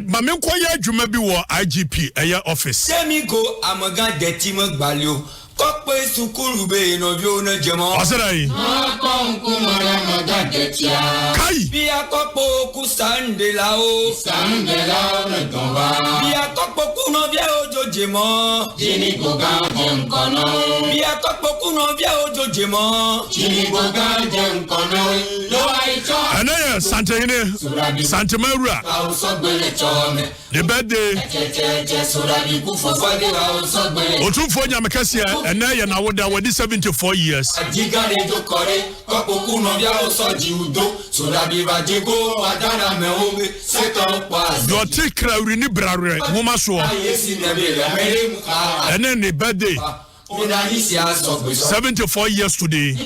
Mame koye adwuma bi wo IGP eye office. Semi go amaga detima gbalio. Kokpe sukuru be no bio na jema. Asarai. Kai. Bia kokpo ku sandelao. Sandelao na tomba. Bia kokpo ku no bia ojo jema. Jini goga jem kono. Bia kokpo ku no bia ojo jema. Jini goga jem kono. Lo aicho. Anaya Santehine. Santa Maria. The birthday. Otumfour nyamekasia ena ye na woda wadi 74 years. Do tikra urini brare woma so. Ena ne birthday. 74 years today.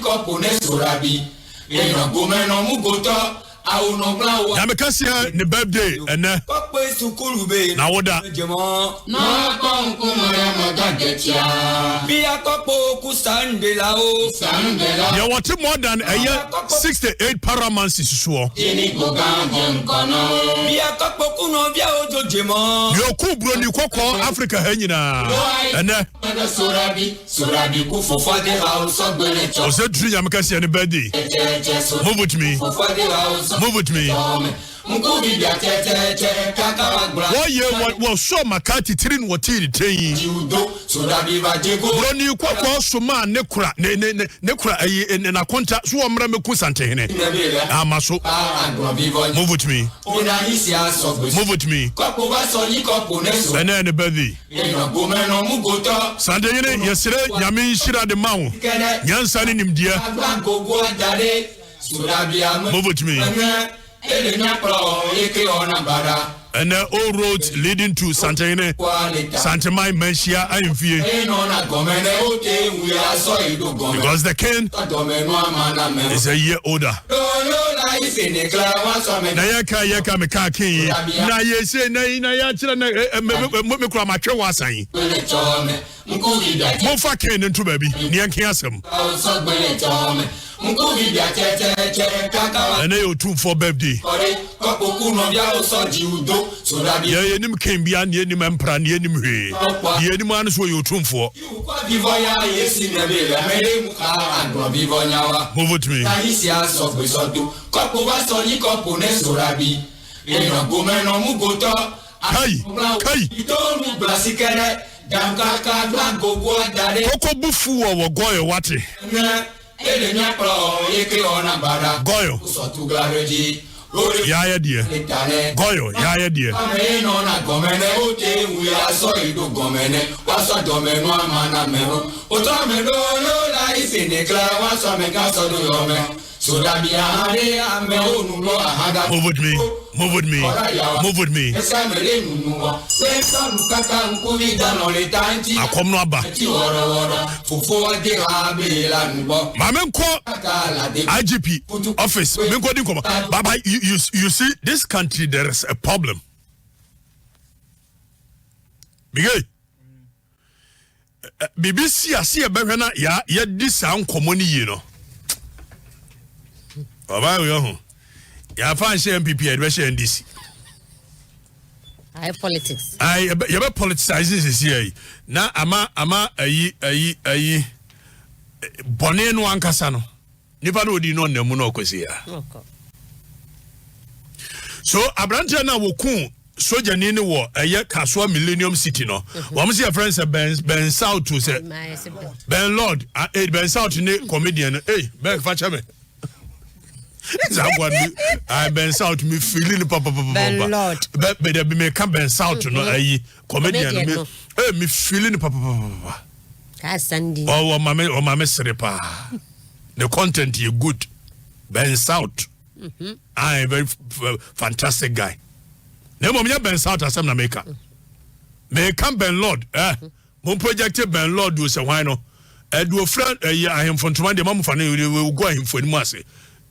Yamekasia ne birthday ene na woda na konkumara magagetia bia kopo ku sandelao ya wate more than a year 68 paramancies so jini goganjem kono bia kopo ku no bia ojojema yo ku bro ni kokko Africa ha nyina ene surabi ku fofade house ogbelecho o se dru yamekasia ne birthday move with me. Move with me. What so Makati Trin what tea train? Brony Kwaku so man nekura in a contact so amrame kusante. Amaso. Move with me. Move with me. And then the birthday. Sunday yesterday Yamin Shira the Mount. Yansani nim dear. Move with me. And all roads leading to Santa Mai Menshia Ayumfie. Because the king is a year older. Nayaka yaka mekaki. Na yese na ya chira na me kura matwe wasan. Mo fa ken ntu baby. Ni anke asem. And Otumfour birthday. Yeah, you nim came be an yenim emperor, yenim he. The man so Otumfour. Move with me. Koko bufu wa goyo wate. Goyo. Yeah, dear. Goyo, yeah, dear. Move with me. Move with me. Move with me. I come no ba. Mamenko IGP office. Baba, you see, this country there is a problem. Bigay. BBC asi ebehwe ya this an common yi no. Baba yo. Ya fan share MPP e be share NDC. I politics. You be politicizing this here. Na ama ayi bone no ankasa no. Nipa no odi no namu no kwesi ya. So Abrante na woku soja ni ne wo Kasoa Millennium City no. Wo am say friends Ben South to say Ben Lord Ben South ni comedian Ben facha me. I Ben South me feeling papa Ben Lord. But there be me come Ben South no comedian me feeling papa. Kasandi. Oh mama serepa. The content is good. Ben South. I am a very fantastic guy. Nemo me Ben South asem na make. Me come Ben Lord mon project Ben Lord do say why no. Do friend I am from Tomande mamu fa na we go him for ni ase.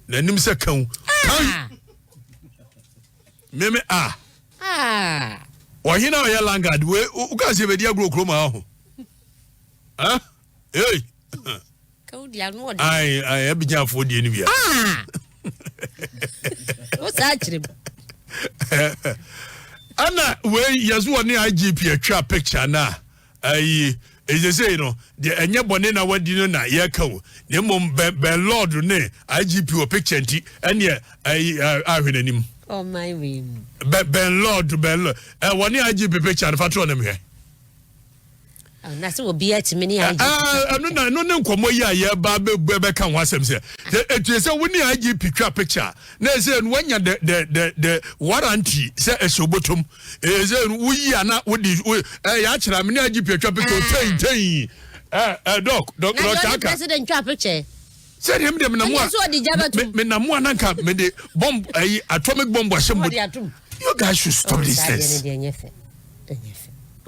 Na nim se kan meme o hina o ya landguard we u ka se be dia gro kroma ho hey ka dia no ai abija fo die ni bia o sa chire Anna, where yes, one IGP a trap picture now. Is the say, the Enya Bonena, what do you know? Yako, the mum Ben Lord, IGP or picture, and yeah, I heard him. Oh, my wing. Ben Lord, one IGP picture, and Fatronum here. That's what be at many. No, come here, Baby, can was him say. It is a winning IGP trap picture. There's when you're the warranty, say a sobotum, is we are not with the actually, I mean, IGP trap picture, doc, President trap picture. Send him them Namua, the bomb, atomic bomb was somebody. You guys should stop this.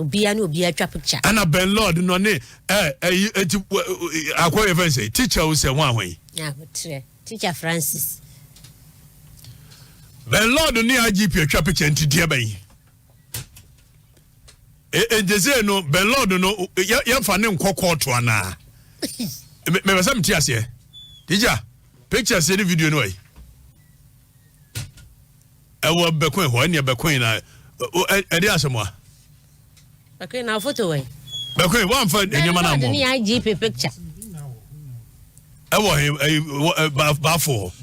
Be a trap picture. Anna Ben Lord, no, acquire fancy. Teacher will say one way. Yeah, Teacher Francis. Ben Lord, no IGP, a trap picture, and Tiabe. No, Ben Lord, no, you're finding Kwaku. Maybe some tears here. Teacher, picture say the video no way. I will be queen when you're queen. I did some more. Okay, now photo away. But one for any man. The IGP picture. I want him a baffle.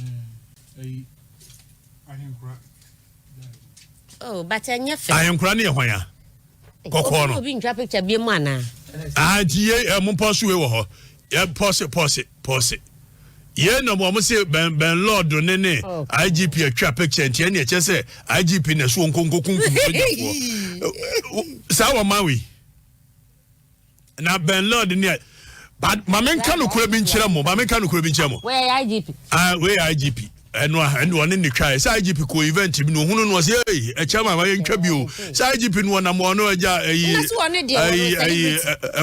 Oh, but I am crying when ya. Cocono being trap picture be mana. Ah, GA, I'm possible. Yeah, pause it. Yeah, no one say Ben Lord do nene IGP a trap picture and Tiania just say IGP na so nkonko Sawa Maui. Na Ben Lord near but Mamen kanu kurabin chiramo, Mamen kanu kurabin chiramo. Where IGP? Where IGP? And one in the cry. IGP co event no who was here a chama my interview. IGP no na mo no aja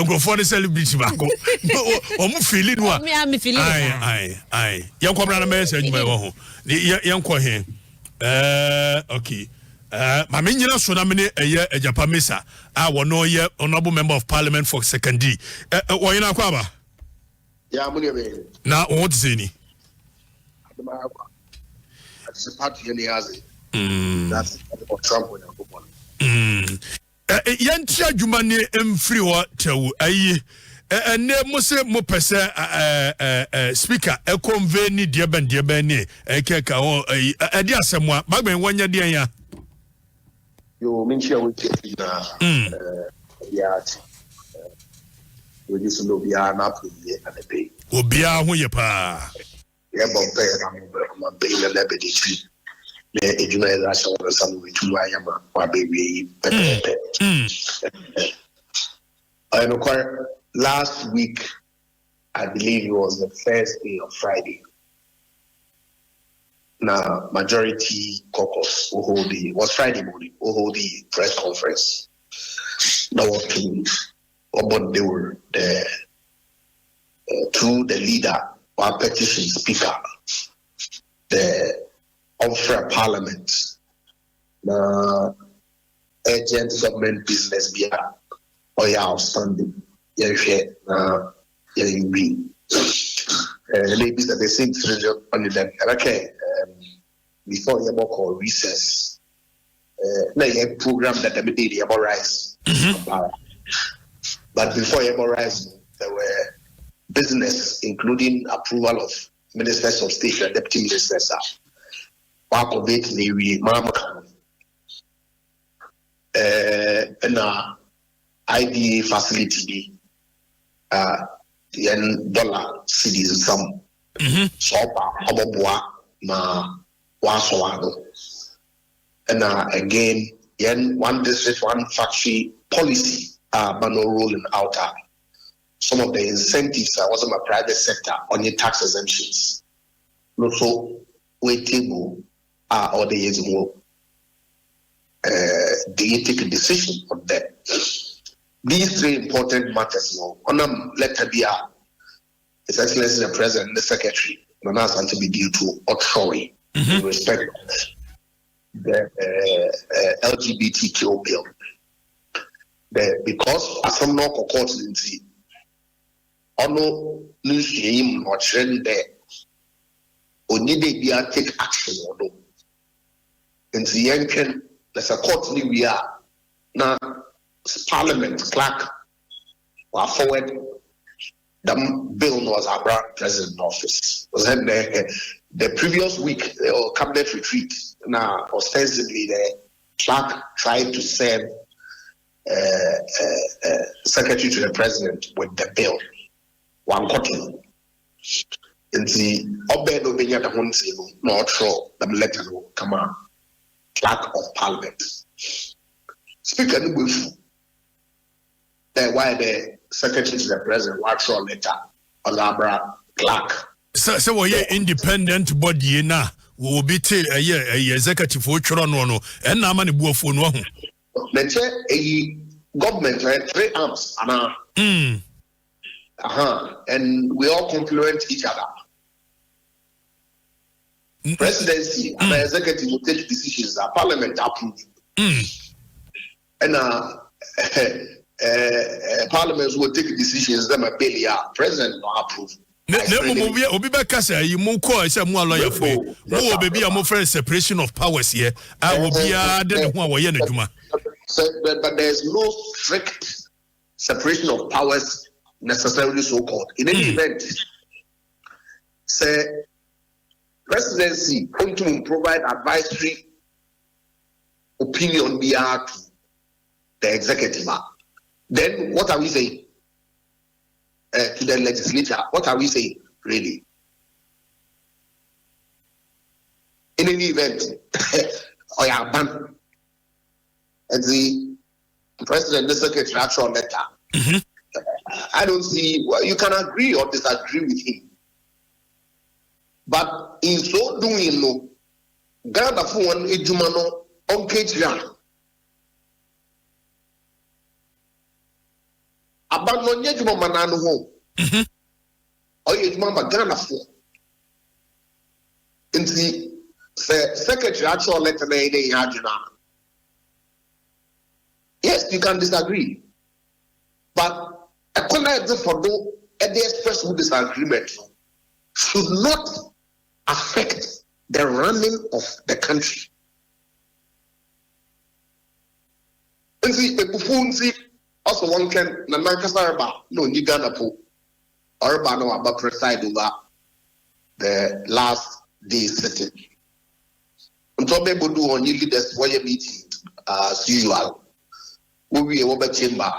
go for the celebrity back. Omo feeling wa. Me am feeling. Aye. Yan ko bra na message my wo ho. Yan ko he. Okay. Ma me nyina so na me ne eye Ajapa Mesa a wo no ye honorable member of parliament for second D. Wo yina kwa ba? Ya mu ne be. Na what say ni? That's party in the Azi. That's what Trump will have. Yantia Jumani free water. And there must say more person speaker a conveni dear Benny a keka or a dear someone. Bagman 1 year dear. You mention with yard. We just know we are not and the pay. Will be our way pa. Yeah, but I'm being a Ghpage. The education was some way to I am a baby. I know last week, I believe it was the first day of Friday. Now, majority caucus was Friday morning, will hold the press conference. Now, but they were there through the leader. Our petition speaker, the Ofra Parliament, the agent government business bia or outstanding. Ladies at the same treasure on them. Okay, before you call recess, a program that they did about rice. But before you rise, there were business, including approval of ministers of state and deputy ministers. Kwaku veterinary, Mama, and IDA facility, yen dollar cities some. So, Oboboa, ma waswado, and again, yen one district, one factory policy, manu rolling out. Some of the incentives was in my private sector on your tax exemptions. Also, waiting or the years more. They take a decision on that. These three important matters now. On them, let there be His Excellency the President and the Secretary, and that's to be due to offshoring in respect of the LGBTQ bill. Because as some local courts didn't see. Ono nusiem or trend there. Only they take action or no. And the young there's a court we are now Parliament clerk were forward the bill was our president office. Was then the previous week or cabinet retreat. Now ostensibly the clerk tried to serve secretary to the president with the bill. One cotton. And the obey no being at the home table, not sure the letter will come out. Clerk of Parliament. Speaker with why the secretary to the president watch your letter Olabra clerk. So we independent body na will be a executive for no and na mani buofo no ho. Let's say a government right 3 arms and and we all complement each other. Presidency and the executive will take decisions that Parliament approve. And Parliament will take decisions that my belly president will approve. Obi beka say you mo call say mo lawyer for mo baby am for separation of powers here. I will be de ho a wo ye na djuma. But there's no strict separation of powers necessarily so called. In any event, say presidency to provide advisory opinion to the executive. Then what are we saying? To the legislature, what are we saying, really? In any event, ban. And the president, the secretary, actual letter. I don't see, well, you can agree or disagree with him. But in so doing, no, Ghana for one ejumano on Patreon. Abandon yejuma manano home. Or yejuma Ghana for. In the secretary actual letter they yajuna. Yes, you can disagree. But a corner for no any express disagreement should not affect the running of the country. And see, a buffoon also one can Nanankasaraba, no Nigana po, or Bano about preside over the last day sitting. And so they would do on you leaders wire meeting as usual. We will be chamber,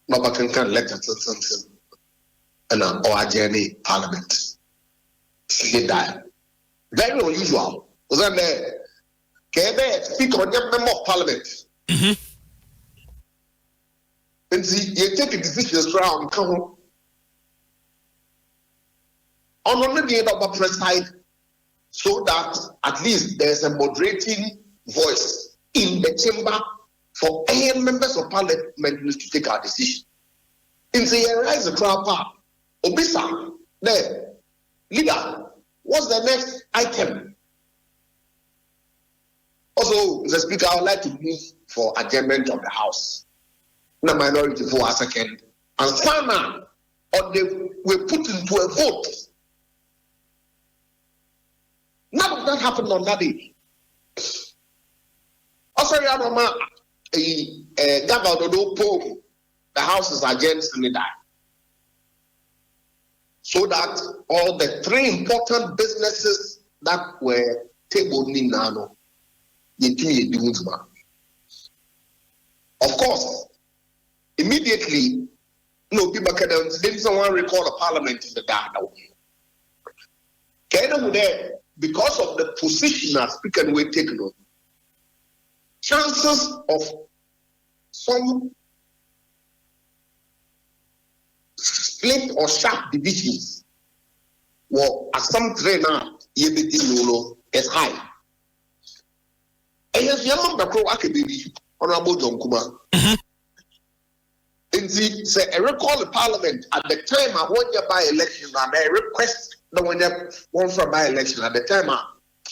Nobody can let us and our journey Parliament. See that. Very unusual. Was that there? Can speak on your member of Parliament? And see, you take a decision around come on the end of a preside so that at least there's a moderating voice in the chamber for any members of Parliament to take our decision. In the rise of crowd power, Obisa, there, leader, what's the next item? Also, the Speaker, I would like to move for adjournment of the House. The minority for a second. And Sana, or they were put into a vote. None of that happened on that day. Also, the House is against me that. So that all the 3 important businesses that were tabled in Nano, of course, immediately, no people can then someone recall a parliament in the Ghana. Because of the position as Speaker we take on, chances of some split or sharp divisions well, as some trainer is high. And yes, young Akebiri, Honorable John Kuma. And see, say, I recall the Parliament at the time I won your by-election, and I request the one for by-election at the time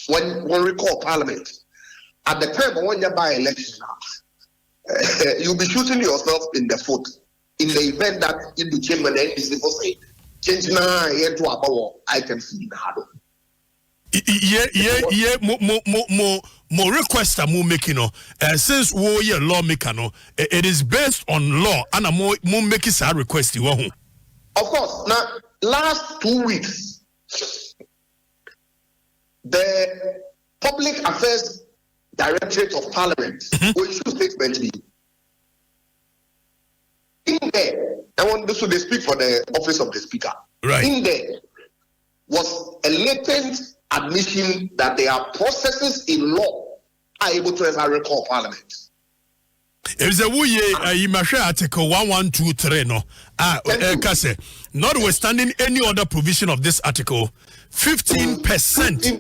when one recall Parliament. At the time I won your by-election, you'll be shooting yourself in the foot in the event that in the chamber the NDC will say, change now into a power items in the more request a more making no since we are lawmaker no it is based on law and a more making a request you want. Of course. Now, last 2 weeks, the Public Affairs Directorate of Parliament will issue statement to me. In there, I want this to they speak for the office of the Speaker. Right. In there was a latent admission that there are processes in law are able to ever recall Parliament. If the way you must article 1123 no notwithstanding any other provision of this article, 15%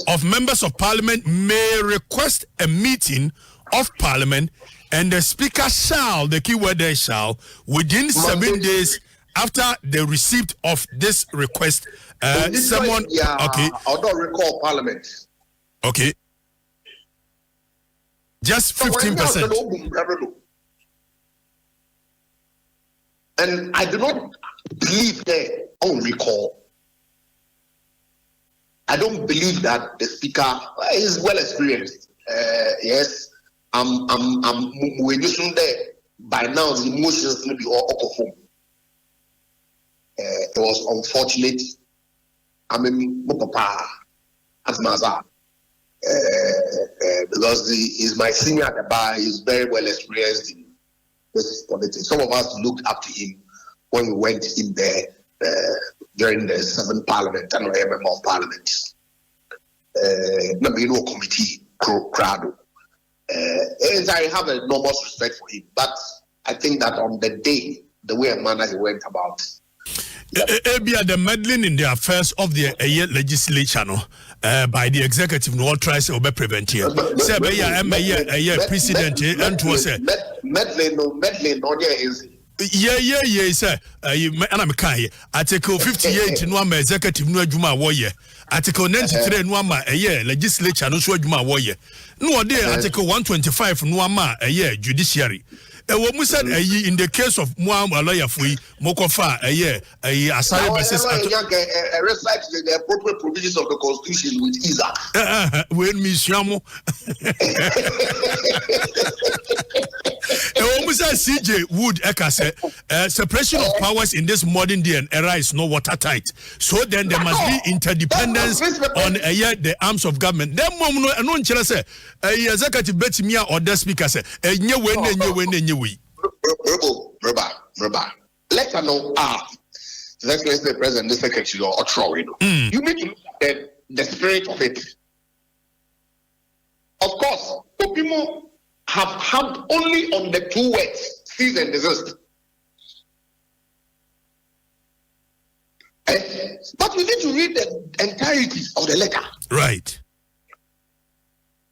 of members of Parliament may request a meeting of Parliament, and the Speaker shall, the keyword there shall, within 7 days after the receipt of this request, someone okay. I don't recall Parliament. Okay. Just 15%. And I do not believe that on recall. I don't believe that the Speaker is well experienced. Yes, I'm using there by now. The emotions may be all home. It was unfortunate. I mean, papa as Maza. Because he's my senior at the bar, he's very well experienced in this politics. Some of us looked up to him when we went in there during the 7th Parliament and we member of Parliament. Committee crowd. I have an enormous respect for him, but I think that on the day, the way and manner he went about. The meddling in the affairs of the legislature by the executive no tries to prevent here. Say president and to say meddling no is sir. And I'm kind. Article 58 no ma executive no adwuma wo Article 93 no ma legislature no so adwuma wo no dey Article 125 no ma judiciary. We said in the case of Muam lawyer Fui Mokofa aside versus recite the appropriate provisions of the Constitution with Isaac. When Miss Yamu CJ Wood Eka said separation of powers in this modern day and era is not watertight. So then there must be interdependence on the arms of government. Then mom no no nkyere say executive betimia or the speaker say enye Reba. Let her know the president, the secretary, or Troy. You need to look at the spirit of it. Of course, people have had only on the 2 words, cease and desist. But we need to read the entirety of the letter. Right.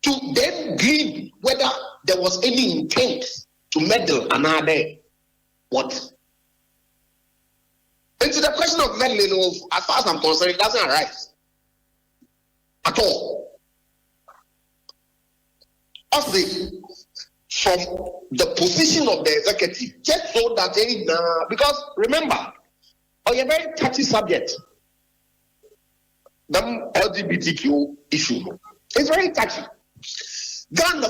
To then glean whether there was any intent to meddle another what? And to the question of meddling, as far as I'm concerned, it doesn't arise at all. Obviously, from the position of the executive, just so that because remember, on a very touchy subject, the LGBTQ issue, it's very touchy. Ghana,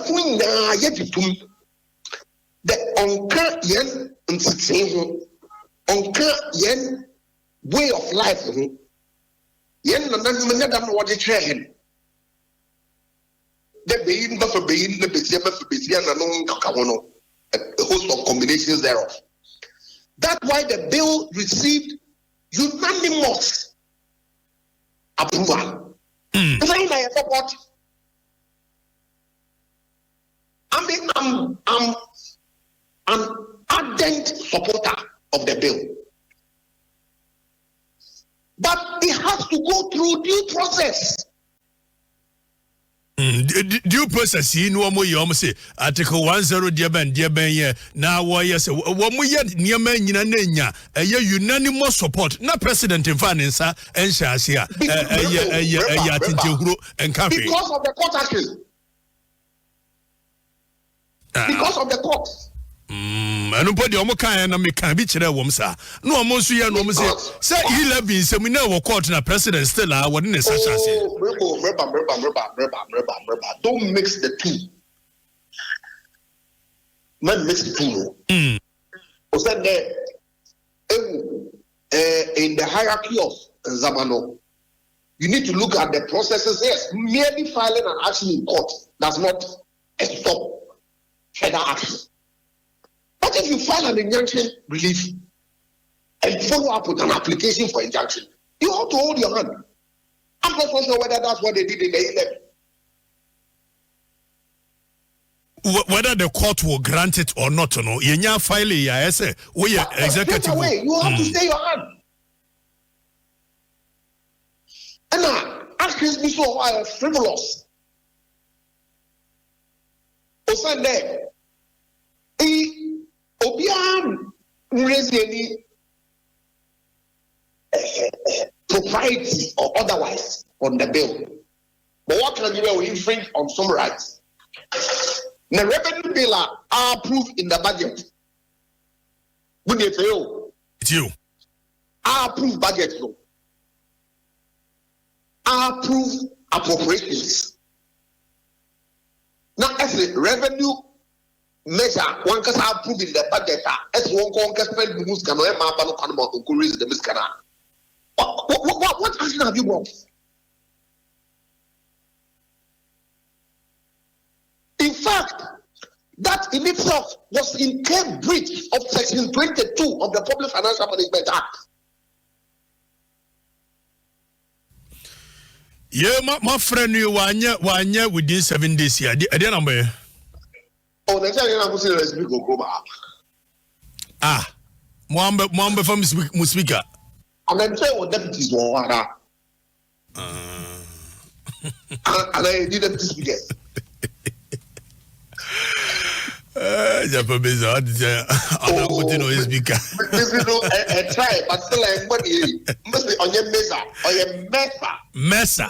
the onka yen nsitsin onka yen way of life yen na dam no wode kire hen the beyin ba for beyin na besia na no nkaka wono a host of combinations thereof. That's why the bill received unanimous approval. I support. I'm an ardent supporter of the bill. But it has to go through due process. Due process, you know, say Article 10 now why yes, unanimous support, not president in finance and Shasia because of the court action. Because of the court. anu podi omo kan na me kan bi kire wom sa no omo so ye no omo say 11 se mu na wo court na president still a wo ne sa chance don't mix the two. Man mix the two. Said there in the hierarchy of Zamano, you need to look at the processes. Yes, merely filing an action in court does not stop further action. But if you file an injunction relief and follow up with an application for injunction, you have to hold your hand. I'm not so sure whether that's what they did in the 11. Whether the court will grant it or not, no, you file it. We executive. You have to stay your hand. And now, actions be so frivolous. Osande, Obian raise any propriety or otherwise on the bill. But what can you do? Infringe on some rights. The revenue bill are approved in the budget. When they fail, it's you. I approve budget. I approve appropriations. Now, as a revenue measure, one can approve in the budget. As one can spend the music and raise the music. What action have you got? In fact, that in itself was in clear breach of Section 22 of the Public Financial Management Act. Yeah, my friend, you were within 7 days here. I didn't know. Oh, the time I'm going to speak go back. Mwambe from speaker. And then say what deputies were. And I didn't speak it. Japanese, I don't put in no speaker. I try, but still I'm must be on your mesa or your mesa.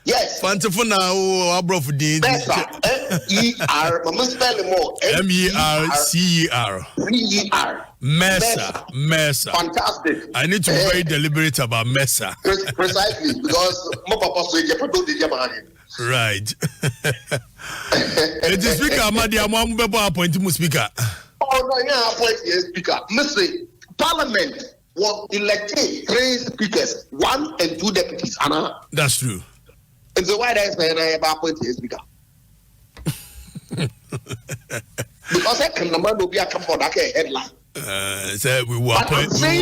Yes. Fantasy now, Abrof Dean. Mesa. M-E-R. Must spell more. M-E-R-C-E-R. C-E-R. Mesa. Fantastic. I need to be very deliberate about Mesa. Precisely, because my papa said you don't do Japan. Right. It is speaker, Amadi Amwambebo appointed speaker. Oh, no, yeah, appointed speaker. Mr. Parliament was elected 3 speakers, 1 and 2 deputies. Anna. That's true. And so why I say I appointed speaker? Because I can number be a come for that headline. So we will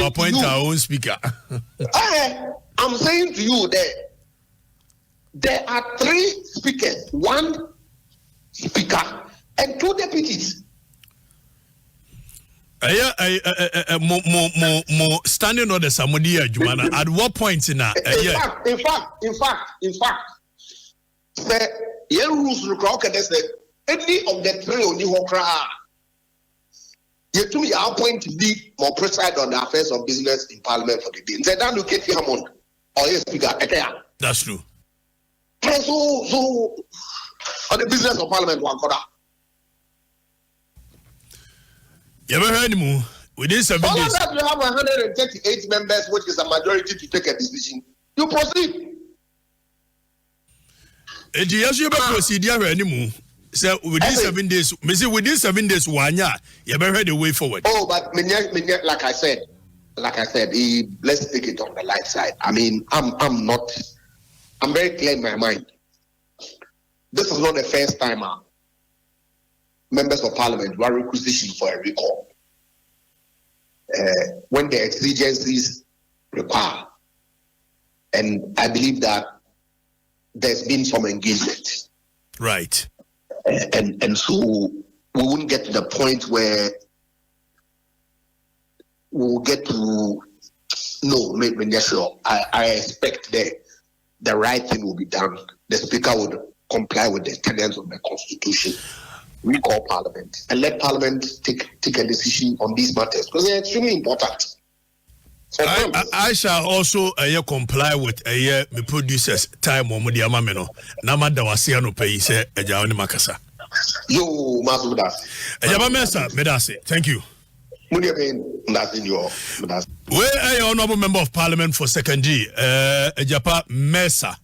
appoint our own speaker. I'm saying to you that there are 3 speakers, 1 speaker, and 2 deputies. More standing on the Samodia Jumana. At what point in that? In fact, the rules require that any of the 3 only who cry. You to me appoint to be more preside on the affairs of business in Parliament for the day. They don't look at Hammond or your speaker. That's true. So on the business of Parliament, one quarter. You ever heard him? Within 7 days. You have 138 members, which is a majority to take a decision. You proceed. And you proceed anymore. So within 7 days, within 7 days, you ever heard the way forward? Oh, but like I said, let's take it on the light side. I mean, I'm very clear in my mind. This is not the first time members of Parliament were requisitioned for a recall. When the exigencies require. And I believe that there's been some engagement. Right. And so we wouldn't get to the point where we'll get to I expect the right thing will be done. The speaker would comply with the tenets of the constitution, recall Parliament, and let Parliament take a decision on these matters because they're extremely important. I shall also comply with me producers time on the amameno. Namada wasiano pay say a makasa. Yo, Mazudas. Medase. Thank you. a honorable member of parliament for second G, Ejapa Mesa.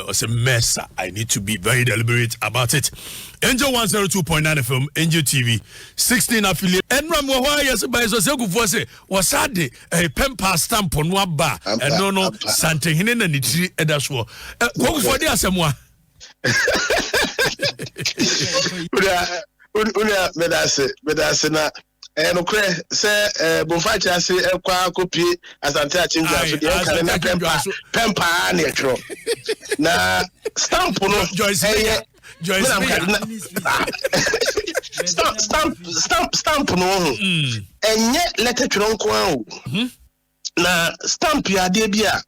Or say Mesa. I need to be very deliberate about it. Angel 102.9 FM, Angel TV, 16 affiliate. And Ramwa, yes, by Zoseku Voice was sad a pen pass stamp on one bar. And no, Santa Hinen and the tree, and that's what. What for the Asamoah? No cre say bonfacha say ekwa copy asante achinja so dey kan na pempa na etro na stamp no Joyce stamp no enye letter tro nko an na stamp ya de bia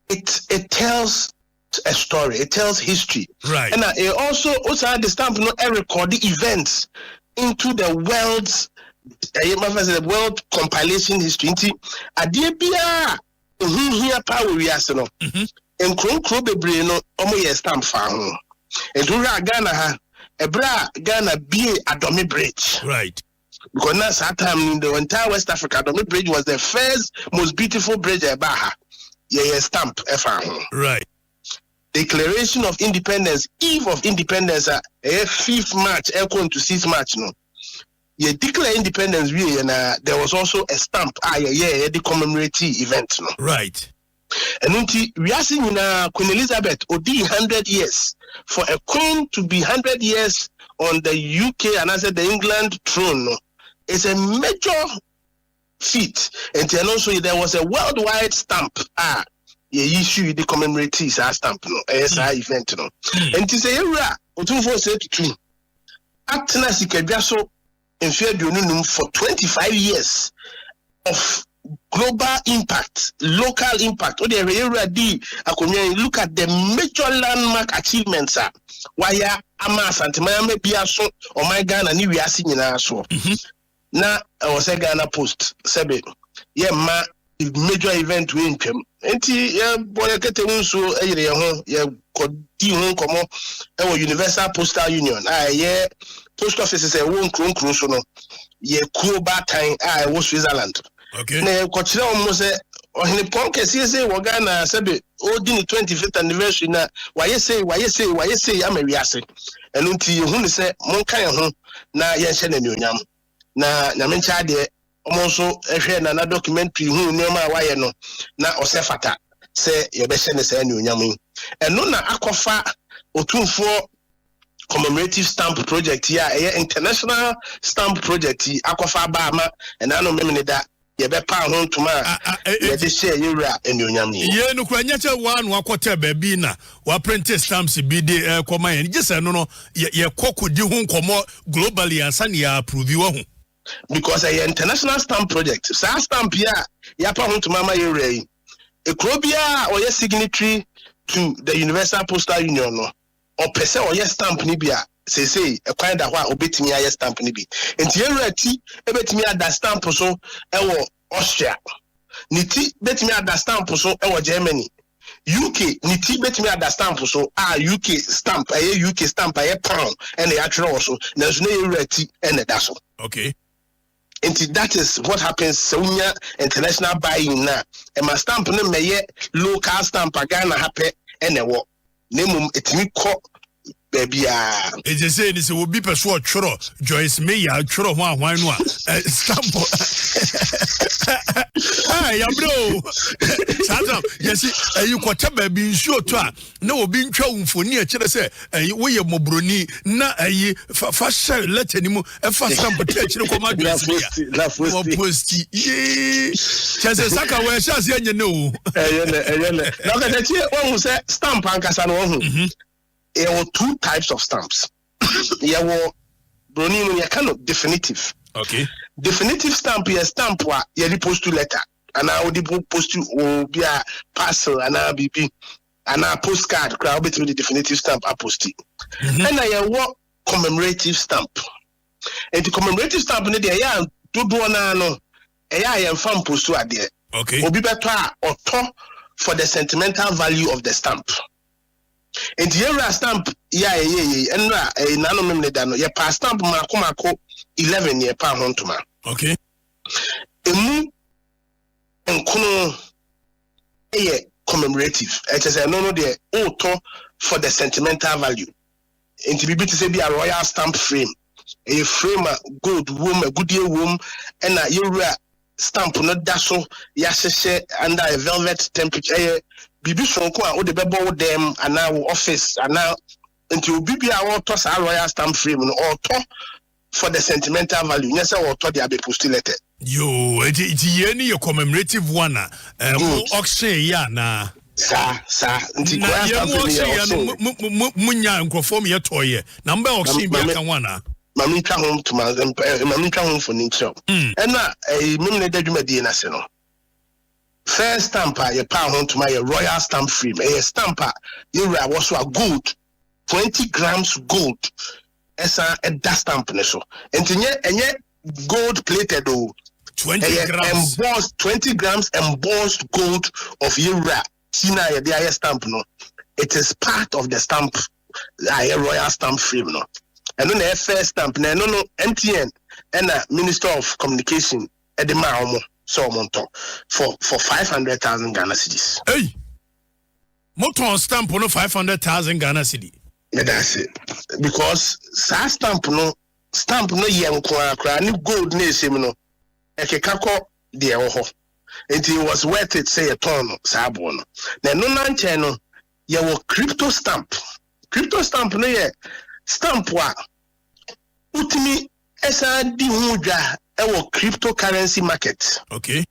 it tells a story, it tells history, right? And it also the stamp no record the events into the world compilation history. Adebia here power we are no. En kro bebre no omo ye stamp fa ho. Edura Ghana ha ebra Ghana be Adomi Bridge. Right. Because now that time in the entire West Africa, Adomi Bridge was the first most beautiful bridge ever. Yeah, stamp fa ho. Right. Declaration of Independence, Eve of Independence, 5th March, equal to 6th March, no. You declare independence, and there was also a stamp, the commemorative event, no. Right. And we are seeing Queen Elizabeth, 100 years. For a queen to be 100 years on the UK and the England throne, no, it's a major feat. And also there was a worldwide stamp, you issue the commemorative stamp no event no and say ewura Otumfour say to atena sikadwa so enfia duonunum for 25 years of global impact, local impact. Ode ewura di akonya look at the major landmark achievements why ama santemaya me bia so o my Ghana ni wiase nyina so na o say Ghana Post sebe ye ma major event we ntwam enti ya boya kete unso eyire ye ho ye kodi ho komo e wo Universal Postal Union ye post office say won kronkron so no ye kuo batan wo Switzerland. Okay. Na ko kire o say ohene pon kese say wo Ghana sebe odi ni 25th anniversary na waye say amawiase enu nti ye hu ni say mon kan ho na ye hye na nyonyam na nyamencha de omonso ehwe na documentary hu nema waye no na osefata se yebehye ne say nyonyam yi eno na akofa Otumfour commemorative stamp project here international stamp project akofa ba ama enano memne da yebepa ho ntuma ye de share yewura enyonyam yi ye no kwa nyache one wakota baby na wa print stamps bi de koma ye gese no ye kokodi ho nkomo globally ansa ne ya approve wo ho because a international stamp project sa stamp ya pa ho ntuma ma yewura yi ekrobia or ye signatory to the Universal Postal Union no or pese or ye stamp ni bia say a kind of obetimi aye stamp ni bi enti yewura ti ebetimi ada stamp so ewo Austria niti betimi ada stamp so ewo Germany UK niti betimi ada stamp so UK stamp aye UK stamp aye pound and the actual so na so na yewura ti and da so. Okay. And that is what happens. So international buying now. And my stamp no meye local stamp Ghana happy and a what name it me call baby it just say this will be persuade choro Joyce me ya choro one no stamp ya bro sasa yes you kwata baby show to na obi ntwa umfoni a kire say wo ye mobroni na fa share letter ni mu e fa stamp te kire ko ma address ya wo post ye chese saka we sha se enye no na ka te wo say stamp ankasa no ho. There were two types of stamps. There were broni you kind of definitive. Okay. Definitive stamp is stamp wa you post to letter. And I would post to be a parcel and I be and a postcard crowd between the definitive stamp I post it. And I want commemorative stamp. And the commemorative stamp in there ya do na no I am fan post to there. Okay. Obi better or for the sentimental value of the stamp. And the stamp, and nano memne dano, ye pa stamp mako 11 year pa hontuma. Okay. Emu enkono commemorative. It is no the auto for the sentimental value. Into bibi to say be a royal stamp frame. A frame a gold womb, a good year womb, and a euro stamp no daso yasese under a velvet temperature. Bibi sonko o de bebo them and now office and now into bibi a toss a royal stamp frame no auto for the sentimental value. Yes, or to the abe postulated. Yo, it's any commemorative one. Auction ya na. Sa. Nti Na ye auction ya munya nkrofo me toye. Na mba auction bi aka wana. Mami twa home to mami twa home for nature. And na mimi ne dadwuma die na se no. First stamper ye pa home to my royal stamp frame. Stamper you was a gold 20 grams gold. Esa a dust stamp ne so. Enye gold plated o 20 grams embossed 20 grams embossed gold of Eura. Tina the stamp no. It is part of the stamp royal stamp frame no. And then the first stamp no MTN and Minister of Communication at the Maomo so for 500,000 Ghana cedis. Hey. Motor stamp no 500,000 Ghana cedi. Yeah, that's it. Because stamp no yen kwa ni gold ne same no. Ekekako de ho. It was worth it say a ton sabo no. Na no nanche no ye wo crypto stamp. Crypto stamp no ye stamp wa utimi esa di hu dwa e wo cryptocurrency market. Okay.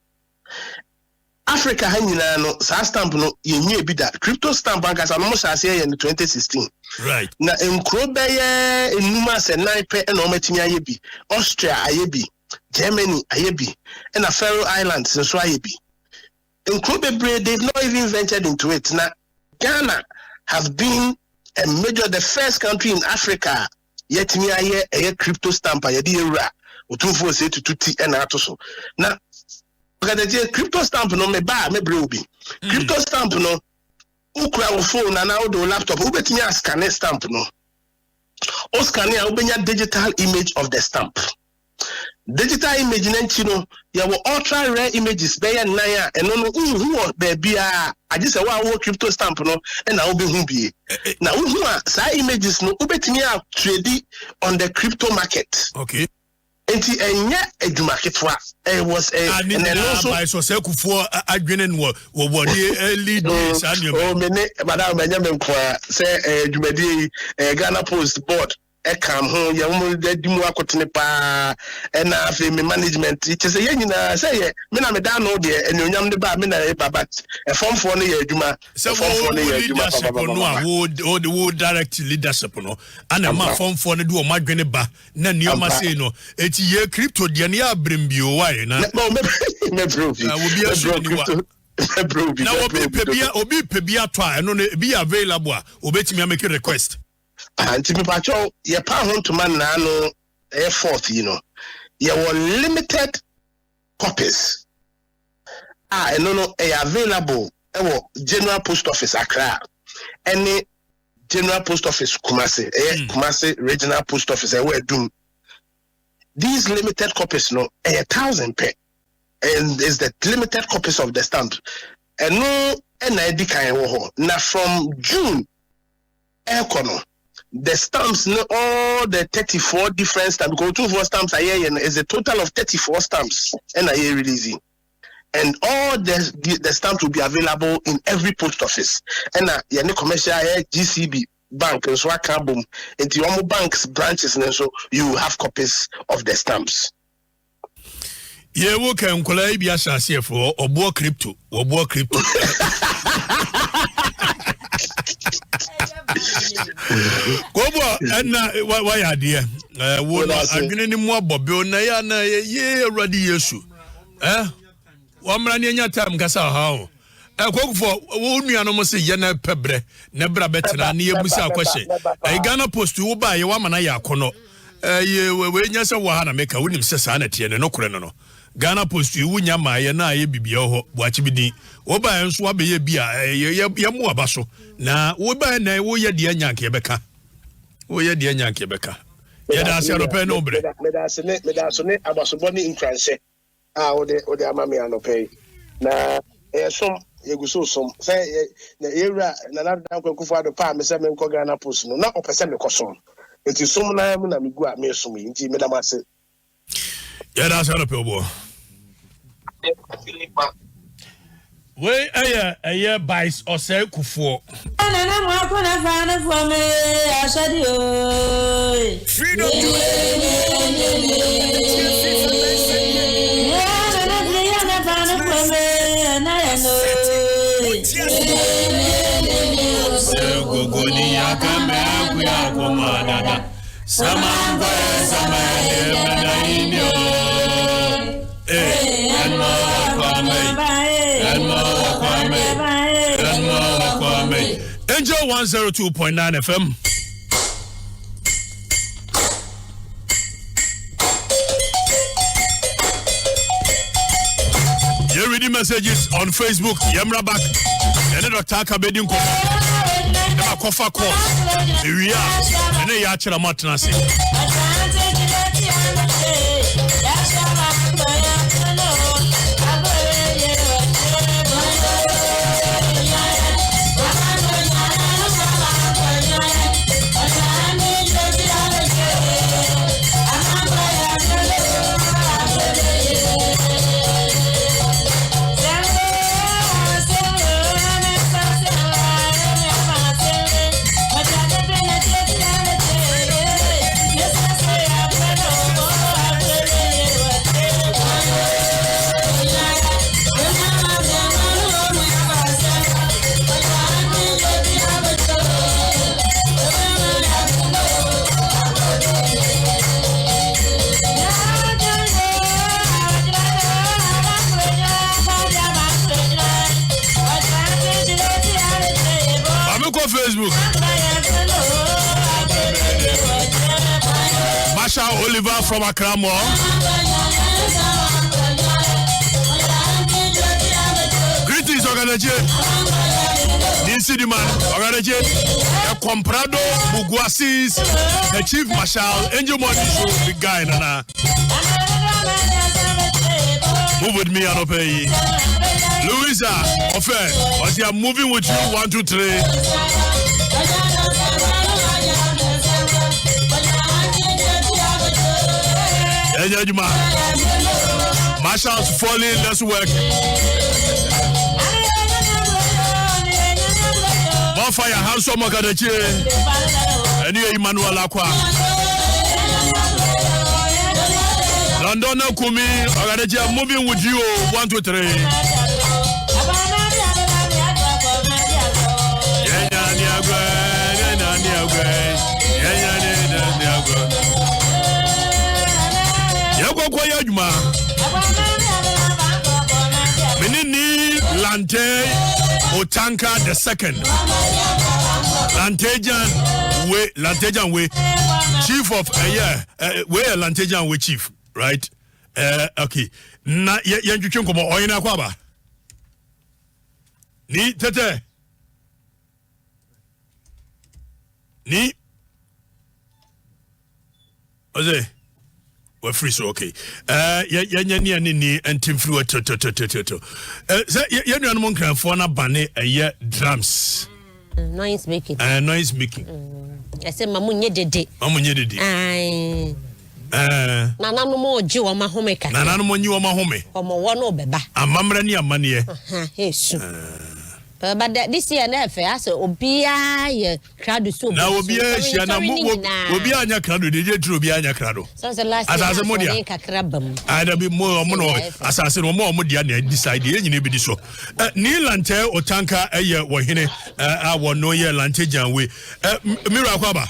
Africa hanyina no sa stamp no ye nwie bi da crypto stamp banka sa no mo sase ye in 2016. Right. Na enkro beye enuma se naipe e na o matimi aye bi. Austria aye bi. Germany aye bi. And the Faroe Islands so aye bi. Enkro bebre they've not even ventured into it. Na Ghana have been a major the first country in Africa yet me aye a crypto stamp aye di era. Otumfour say to tuti e na ato so. Na the crypto stamp no me ba me bre obi. Crypto stamp no ukura wo phone na na wo laptop wo betimi a scan stamp no. O scan ya wo benya digital image of the stamp. Digital image nanchi no ya wo ultra rare images be ya nan ya eno no hu baby a age se wa wo crypto stamp no e na wo be hu bie. Na wo hu a sa images no wo betimi a trade on the crypto market. Okay. Enti enye edumaketwa was and then also by so sekufuo adwenen wo the early days annual. Oh me madam Benjamin kwa say edumadi Ghana Post board e kam ho ye mo dimu akotene pa e na afi me management it say ye nyina say ye me na me da no de enyonyam de ba me na e baba e formfo no ye aduma formfo no ye aduma no wo direct leadership no ana ma formfo no de o madwene ba na nioma say no eti ye crypto de ne abrembio why na me bro wo bi aso ni wa na obi pebia to a no be available a obetimi make request. And me pacho ye pa hon to man na no e fourth you know ye were limited copies no available General Post Office Accra any General Post Office Kumasi Kumasi Regional Post Office we do these limited copies no 1,000 per and is the limited copies of the stamp and no NID kan wo na from June ekono the stamps no all the 34 different stamps because 24 stamps a year is a total of 34 stamps and a year releasing and all the stamps will be available in every post office and any commercial GCB bank and so boom into your banks branches and so you have copies of the stamps. Yeah, we can collect your share for or crypto. Kobo na why idea wo na adwene ni mu abobe na ya na ye ready yesu wo mra ne nya time kasa ha o kokufo wo nua mo se ye na pebre na bra betena na ye busi akwhye Ghana Post wo ba ye wa mana ya akono ye we nya se wo ha na meka wonim se sa na tie ne no kore no Ghana Post wo nya ma ye na ye bibia ho boachi bidin wo ba enso wa be ye bia ye mu abaso na wo ba na wo ye de anya ke beka wo ye de anya ke beka Yeah, that's your open nombre. Medasone abasoboni inkranse. Ode amami anope. Na some yeguso some say na era na dan kwankufo ado pa me se me nko Ghana post no na opese me koso. Enti som na mu na me gu a me som enti me damase. Yeah, that's your open boy. We aye bites or say kufuo. Freedom Angel 102.9 FM. You reading messages on Facebook. Yamra back. And Dr. Kabedin Kofa. Never Kofa course. We are. And they are Chela Martinasi. Facebook. Masha Oliver from Accra. Greetings, Okatakyie. DC the man, Okatakyie. Comprado Buguasis, the Chief Marshal, Angel Money Show, big guy, Nana. Move with me, Anope. Louisa, Ofe, was here moving with you 1, 2, 3. Ejajuma. Marshals falling, let's work. More fire, handsome Okatakyie. And you, Emmanuel Akwa. London Kumi, Okatakyie, moving with you 1, 2, 3. Minini Lante Otanka the second. Lantejan way. Chief of where Lantejan way chief, right? Okay. Na yanjuchun komo oyina kwaba. Ni tete. Ni Oze. We're free, so okay. Ni and Tim Flu to. You know, I'm for na bane a drums. Noise making. Noise making. I said, Mamunye did. Mamunye did. Nana no more Jew on my homemaker. Nana no more you on my home. Or more one or beba. A mamrani a money. Yes. But this year, never so Obia, crowd so now Obia, she and Obia and your crowd, did you true behind your crowd? So the last as a modia, I'd be more mono, assassin or more Modiana decide you need to be so. Neil Lante or Tanka a year or Hine, I want no year Lantejan way. Mirakwaba.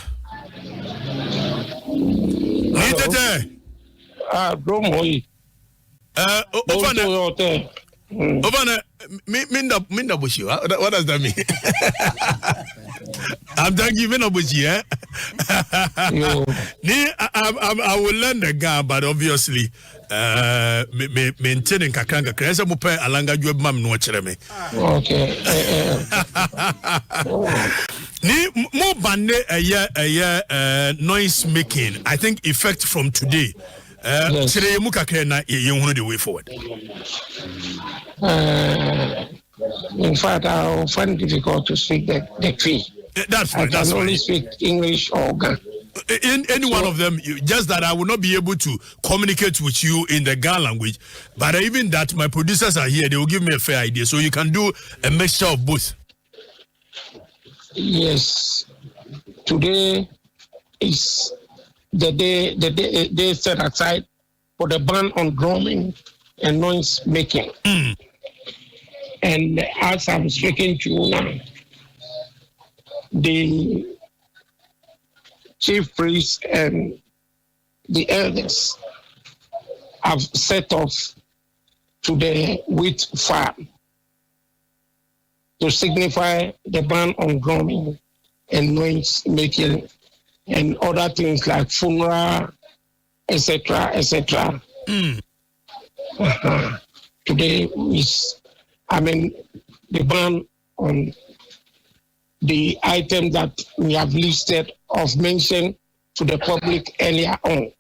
Bromoy. Ovana, minda bushi. What does that mean? I'm thanking you, bushi. I will learn the guy, but obviously, maintaining kakanga. Kresa mupe alanga juwe mam no chere me. Okay. More ban a noise making. I think effect from today. Today the way forward. In fact, I find it difficult to speak the Cree. That's fine. I can only speak English or Ghana. In any one of them, just that I will not be able to communicate with you in the Ghana language. But even that, my producers are here; they will give me a fair idea. So you can do a mixture of both. Yes, today is the day set aside for the ban on drumming and noise making. And as I'm speaking to you now, the chief priest and the elders have set off to the wheat farm to signify the ban on drumming and noise making and other things like funeral, etc., etc. Today is, the ban on the item that we have listed of mention to the public earlier on.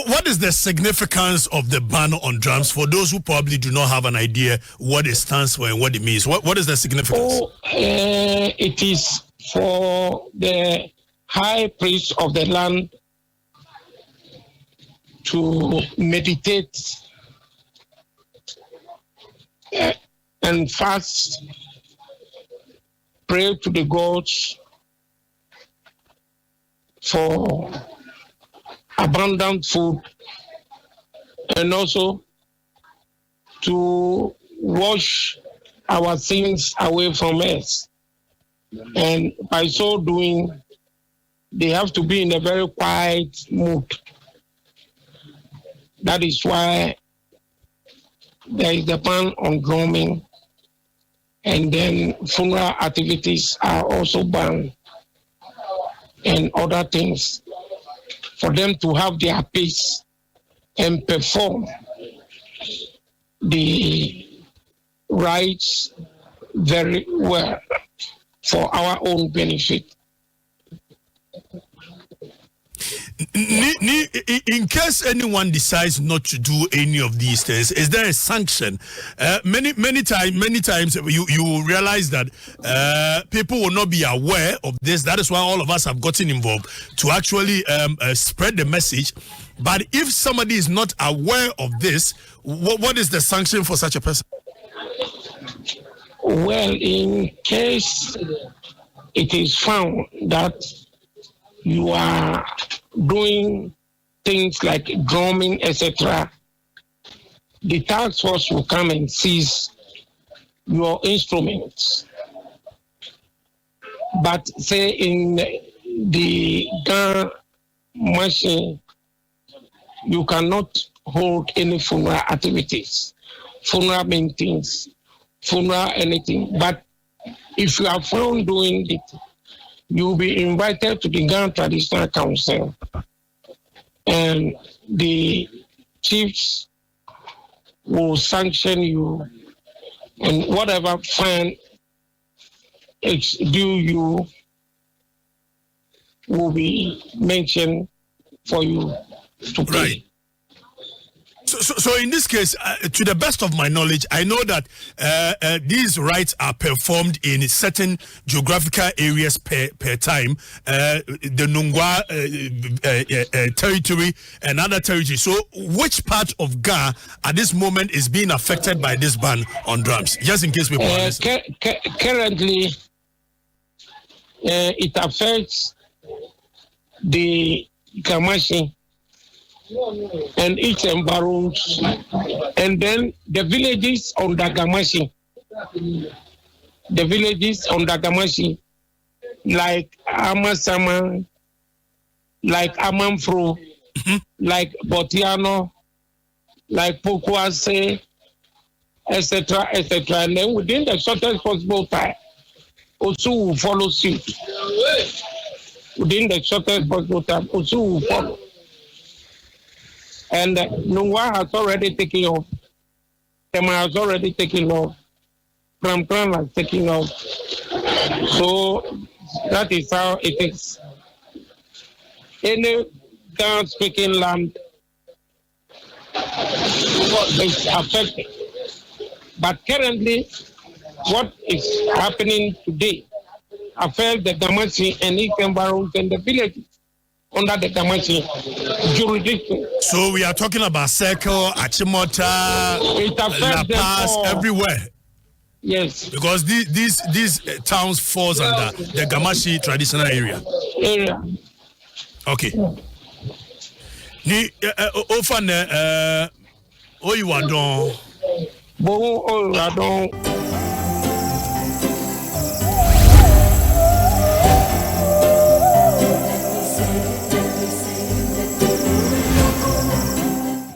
What is the significance of the ban on drums for those who probably do not have an idea what it stands for and what it means? What is the significance? It is for the high priest of the land to meditate and fast, pray to the gods for abundant food, and also to wash our sins away from us. And by so doing, they have to be in a very quiet mood. That is why there is the ban on drumming, and then funeral activities are also banned, and other things, for them to have their peace and perform the rites very well for our own benefit. In case anyone decides not to do any of these things, is there a sanction? Many times you will realize that people will not be aware of this. That is why all of us have gotten involved to actually spread the message. But if somebody is not aware of this, what is the sanction for such a person? Well, in case it is found that you are doing things like drumming, etc., the task force will come and seize your instruments. But say in the Ghana machine, you cannot hold any funeral activities, funeral meetings, funeral anything. But if you are found doing it, you will be invited to the Ghana Traditional Council, and the chiefs will sanction you, and whatever fine is due you will be mentioned for you to pay. Right. So in this case, to the best of my knowledge, I know that these rites are performed in certain geographical areas per time, the Nungwa territory and other territories. So which part of Ghana at this moment is being affected by this ban on drums? Just in case people are listening. Currently, it affects the Kamashi and its environs, and then the villages on Dagamashi. The villages on Dagamashi, like Amasama, like Otumfour, like Botiano, like Pokwase, etc., etc. And then within the shortest possible time, also will follow suit. Within the shortest possible time, also will follow. And Nungwa has already taken off. Tema has already taken off. Cram has taken off. So that is how it is. Any Ghana-speaking land is affected. But currently, what is happening today affects the Ghanacelebs and its environs and the villages under the Ghanacelebs jurisdiction. So we are talking about Circle, Achimota, La Paz, everywhere. Yes. Because these towns falls under the Ghanacelebs traditional area. Okay. Ni ofane oyiwadon. Bo oyiwadon.